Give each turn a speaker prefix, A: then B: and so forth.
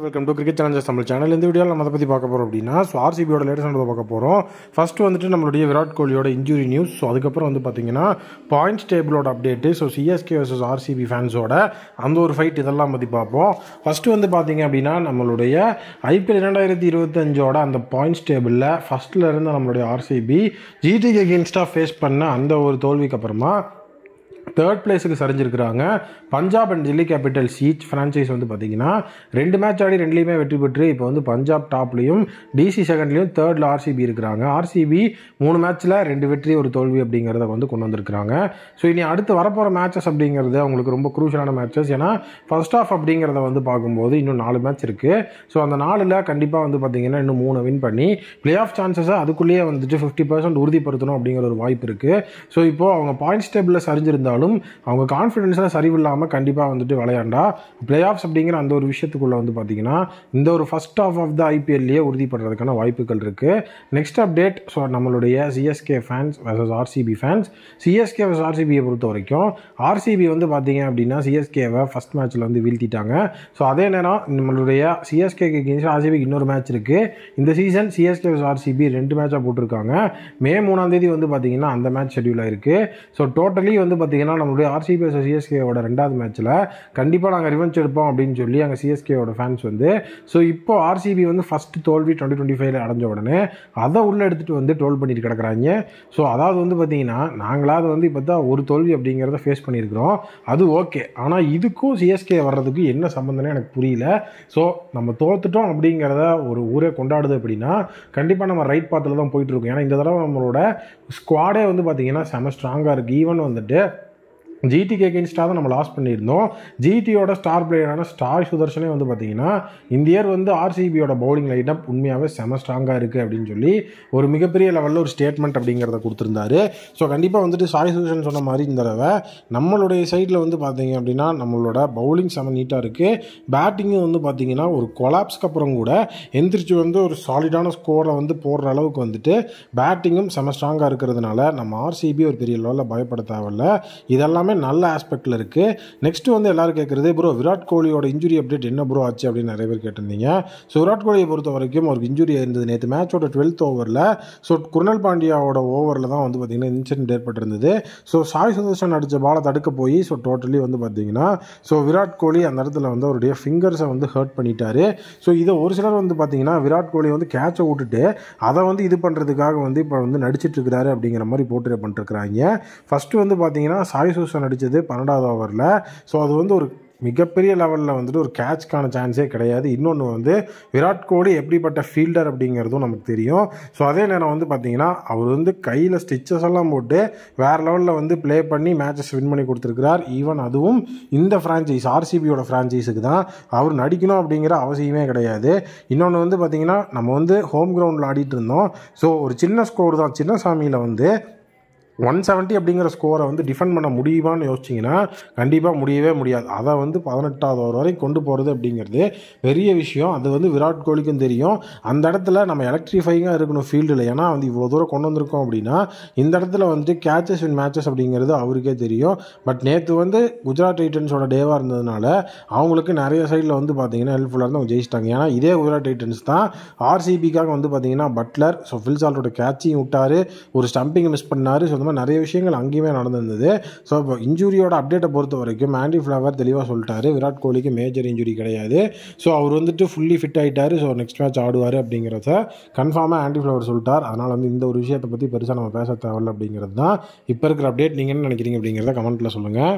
A: Welcome to cricket Challengers Tamil channel. இந்த வீடியோவில் நம்ம அதை பற்றி பார்க்க போகிறோம் அப்படின்னா ஆர்சிபியோட லேட்டஸ்ட் பார்க்க போகிறோம். ஃபர்ஸ்ட் வந்துட்டு நம்மளுடைய விராட் கோலியோட இன்ஜுரி நியூஸ். ஸோ அதுக்கப்புறம் வந்து பார்த்தீங்கன்னா பாயிண்ட்ஸ் டேபிளோட update. So CSK versus RCB ஃபேன்ஸோட அந்த ஒரு ஃபைட் இதெல்லாம் பற்றி பார்ப்போம். ஃபஸ்ட்டு வந்து பார்த்தீங்க அப்படின்னா நம்மளுடைய ஐபிஎல் 2025 அந்த பாயிண்ட்ஸ் டேபிளில் ஃபஸ்ட்டில் இருந்து நம்மளுடைய ஆர்சிபி ஜிடிக்கு அகேன்ஸ்டாக ஃபேஸ் பண்ண அந்த ஒரு தோல்விக்கு அப்புறமா தேர்ட் பிளேஸுக்கு சரிஞ்சிருக்கிறாங்க. Punjab and Delhi Capitals each franchise வந்து பார்த்தீங்கன்னா 2 மேட்ச் ஆடி 2லேயுமே வெற்றி பெற்று இப்போ வந்து பஞ்சாப் டாப்லையும் டிசி செகண்ட்லையும் தேர்டில் ஆர்சிபி இருக்கிறாங்க. ஆர்சிபி 3 மேட்ச்சில் 2 வெற்றி 1 தோல்வி அப்படிங்கிறத வந்து கொண்டு வந்திருக்கிறாங்க. ஸோ இனி அடுத்து வரப்போகிற மேட்சஸ் அப்படிங்கிறது அவங்களுக்கு ரொம்ப குரூஷியலான மேட்சஸ். ஏன்னா ஃபர்ஸ்ட் ஆஃப் அப்படிங்கிறத வந்து பார்க்கும்போது இன்னும் 4 மேட்ச் இருக்குது. ஸோ அந்த 4ல் கண்டிப்பாக வந்து பார்த்தீங்கன்னா இன்னும் 3 வின் பண்ணி பிளே ஆஃப் சான்சஸை அதுக்குள்ளேயே வந்துட்டு 50% உறுதிப்படுத்தணும் அப்படிங்கிற ஒரு வாய்ப்பு இருக்குது. ஸோ இப்போது அவங்க பாயிண்ட்ஸ் டேபிளில் சரிஞ்சிருந்தாலும் அவங்க கான்ஃபிடன்ஸில் சரிவில்லாமல் கண்டிப்பாக வந்துட்டு விளையாண்டா பிளே ஆஃப்ஸ் அப்படிங்கிற அந்த ஒரு விஷயத்துக்குள்ளே வந்து பார்த்தீங்கன்னா இந்த ஒரு ஃபர்ஸ்ட் ஆஃப் த ஐபிஎல்லையே உறுதிப்படுறதுக்கான வாய்ப்புகள் இருக்குது. Next update. ஸோ நம்மளுடைய CSK fans versus RCB fans. CSK versus ஆர்சிபியை பொறுத்த வரைக்கும் ஆர்சிபி வந்து பார்த்தீங்க அப்படின்னா சிஎஸ்கேவை ஃபஸ்ட் மேட்ச்சில் வந்து வீழ்த்திட்டாங்க. ஸோ அதே நேரம் நம்மளுடைய சிஎஸ்கேக்கு அகேன்ஸ்ட் ஆர்சிபிக்கு இன்னொரு மேட்ச் இருக்குது. இந்த சீசன் சிஎஸ்கே வர்சஸ் ஆர்சிபி 2 மேட்சாக போட்டிருக்காங்க. மே 3 வந்து பார்த்தீங்கன்னா அந்த மேட்ச் ஷெட்யூல் ஆயிருக்கு. ஸோ டோட்டலி வந்து பார்த்தீங்கன்னா நம்மளுடைய ஆர்சிபி வர்சஸ் சிஎஸ்கேவோட 2வது மேட்ச்சில் கண்டிப்பாக நாங்கள் ரிவெஞ்ச் எடுப்போம் அப்படின்னு சொல்லி அங்கே சிஎஸ்கேவோட ஃபேன்ஸ் வந்து ஸோ இப்போ ஆர்சிபி வந்து ஃபஸ்ட்டு தோல்வி 2025 அடைஞ்ச உடனே அதை உள்ளே எடுத்துகிட்டு வந்து ட்ரோல் பண்ணிட்டு கிடக்குறாங்க. ஸோ அதாவது வந்து பார்த்தீங்கன்னா நாங்களாவது வந்து இப்போ தான் ஒரு தோல்வி அப்படிங்கிறத ஃபேஸ் பண்ணியிருக்கிறோம், அது ஓகே. ஆனால் இதுக்கும் சிஎஸ்கே வர்றதுக்கு என்ன சம்மந்தம்னே எனக்கு புரியல. ஸோ நம்ம தோத்துட்டோம் அப்படிங்கிறத ஒரு ஊரே கொண்டாடுது அப்படின்னா கண்டிப்பாக நம்ம ரைட் பாத்தில் தான் போயிட்டுருக்கோம். ஏன்னா இந்த தடவை நம்மளோட ஸ்குவாடே வந்து பார்த்தீங்கன்னா செம ஸ்ட்ராங்காக இருக்குது. ஈவன் வந்துட்டு ஜிடிக்கு அகேன்ஸ்டாக தான் நம்ம லாஸ் பண்ணியிருந்தோம். ஜிடியோட ஸ்டார் பிளேயரான ஸ்டார் சுதர்ஷனே வந்து பார்த்தீங்கன்னா இந்த இயர் வந்து ஆர்சிபியோட பவுலிங் லைனப் உண்மையாகவே செம ஸ்ட்ராங்காக இருக்குது அப்படின்னு சொல்லி ஒரு மிகப்பெரிய லெவலில் ஒரு ஸ்டேட்மெண்ட் அப்படிங்கிறத கொடுத்துருந்தாரு. ஸோ கண்டிப்பாக வந்துட்டு சாய் சுதர்ஷன் சொன்ன மாதிரி இந்த தடவை நம்மளுடைய சைடில் வந்து பார்த்தீங்க அப்படின்னா நம்மளோட பவுலிங் செம நீட்டாக இருக்குது. பேட்டிங்கும் வந்து பார்த்தீங்கன்னா ஒரு கொலாப்ஸ்க்கு அப்புறம் கூட எந்திரிச்சு வந்து ஒரு சாலிடான ஸ்கோரை வந்து போடுற அளவுக்கு வந்துட்டு பேட்டிங்கும் செம ஸ்ட்ராங்காக இருக்கிறதுனால நம்ம ஆர்சிபி ஒரு பெரிய லெவலில் பயப்பட தேவையில்ல. இதெல்லாம் நல்ல ஆஸ்பெக்டில் இருக்குது. நெக்ஸ்ட் வந்து எல்லாரும் கேட்குறது ப்ரோ விராட் கோலியோட இன்ஜுரி அப்டேட் என்ன ப்ரோ ஆச்சு அப்படின்னு நிறைய பேர் கேட்டிருந்தீங்க. ஸோ விராட் கோலியை பொறுத்த வரைக்கும் ஒரு இன்ஜுரி இருந்தது நேற்று மேட்சோட 12th ஓவரில். ஸோ குருணல் பாண்டியாவோட ஓவரில் தான் வந்து பார்த்திங்கன்னா இன்சிடென்ட் ஏற்பட்டிருந்தது. ஸோ சாய் சுதர்ஷன் அடித்த பாலை தடுக்க போய் ஸோ டோட்டலி வந்து பார்த்திங்கன்னா ஸோ விராட் கோலி அந்த இடத்துல வந்து அவருடைய ஃபிங்கர்ஸை வந்து ஹர்ட் பண்ணிட்டாரு. ஸோ இதை ஒரு சிலர் வந்து பார்த்திங்கன்னா விராட் கோலி வந்து கேட்சை விட்டுட்டு அதை வந்து இது பண்ணுறதுக்காக வந்து இப்போ வந்து நடிச்சிட்டு இருக்கிறாரு அப்படிங்கிற மாதிரி போர்ட்ரே பண்ணிருக்கிறாங்க. ஃபஸ்ட்டு வந்து பார்த்திங்கன்னா சாய் சுதர்ஷன் அடித்தது 12வது ஓவரில். ஸோ அது வந்து ஒரு மிகப்பெரிய லெவலில் வந்துட்டு ஒரு கேட்ச்க்கான சான்ஸே கிடையாது. இன்னொன்று வந்து விராட் கோலி எப்படிப்பட்ட ஃபீல்டர் அப்படிங்கிறதும் நமக்கு தெரியும். ஸோ அதே நேரம் வந்து பார்த்தீங்கன்னா அவர் வந்து கையில் ஸ்டிச்சஸ் எல்லாம் போட்டு வேறு லெவலில் வந்து ப்ளே பண்ணி மேட்சஸ் வின் பண்ணி கொடுத்துருக்கிறார். ஈவன் அதுவும் இந்த ஃப்ரான்ச்சைஸ் ஆர்சிபியோட ஃப்ரான்ச்சைஸுக்கு தான் அவர் நடிக்கணும் அப்படிங்கிற அவசியமே கிடையாது. இன்னொன்று வந்து பார்த்திங்கன்னா நம்ம வந்து ஹோம் கிரவுண்டில் ஆடிட்டு இருந்தோம். ஸோ ஒரு சின்ன ஸ்கோர் தான், சின்னசாமியில் வந்து 170 அப்படிங்கிற ஸ்கோரை வந்து டிஃபெண்ட் பண்ண முடியுமான்னு யோசிச்சிங்கன்னா கண்டிப்பாக முடியவே முடியாது. அதை வந்து 18வது ஓவர் வரைக்கும் கொண்டு போகிறது அப்படிங்கிறது பெரிய விஷயம். அது வந்து விராட் கோலிக்கும் தெரியும். அந்த இடத்துல நம்ம எலக்ட்ரிஃபைங்காக இருக்கணும் ஃபீல்டில். ஏன்னா வந்து இவ்வளோ தூரம் கொண்டு வந்திருக்கோம் அப்படின்னா இந்த இடத்துல வந்துட்டு கேட்சஸ் வின் மேட்சஸ் அப்படிங்கிறது அவருக்கே தெரியும். பட் நேற்று வந்து குஜராத் டைட்டன்ஸோட டேவாக இருந்ததுனால அவங்களுக்கு நிறைய சைடில் வந்து பார்த்தீங்கன்னா ஹெல்ப்ஃபுல்லாக இருந்து அவங்க ஜெயிச்சிட்டாங்க. ஏன்னா இதே குஜராத் டைட்டன்ஸ் தான் ஆர்சிபிக்காக வந்து பார்த்தீங்கன்னா பட்லர் ஸோ ஃபில் சால்ட்டோட கேட்சையும் விட்டார், ஒரு ஸ்டம்பிங் மிஸ் பண்ணார். ஸோ நிறைய விஷயங்கள் அங்கேயுமே நடந்திருந்தது. ஸோ இப்போ இன்ஜுரியோட அப்டேட்டை பொறுத்த வரைக்கும் ஆண்டி ஃப்ளவர் தெளிவாக சொல்லிட்டாரு விராட் கோலிக்கு மேஜர் இன்ஜுரி கிடையாது. ஸோ அவர் வந்துட்டு ஃபுல்லி ஃபிட் ஆகிட்டார். ஸோ நெக்ஸ்ட் மேட்ச் ஆடுவார் அப்படிங்கிறத கன்ஃபார்மாக ஆண்டி ஃப்ளவர் சொல்லிட்டார். அதனால் வந்து இந்த ஒரு விஷயத்தை பற்றி பெருசாக நம்ம பேச தேவையில்லை அப்படிங்கிறது தான் இப்போ இருக்கிற அப்டேட். நீங்கள் என்ன நினைக்கிறீங்க அப்படிங்கிறத கமெண்ட்டில் சொல்லுங்கள்.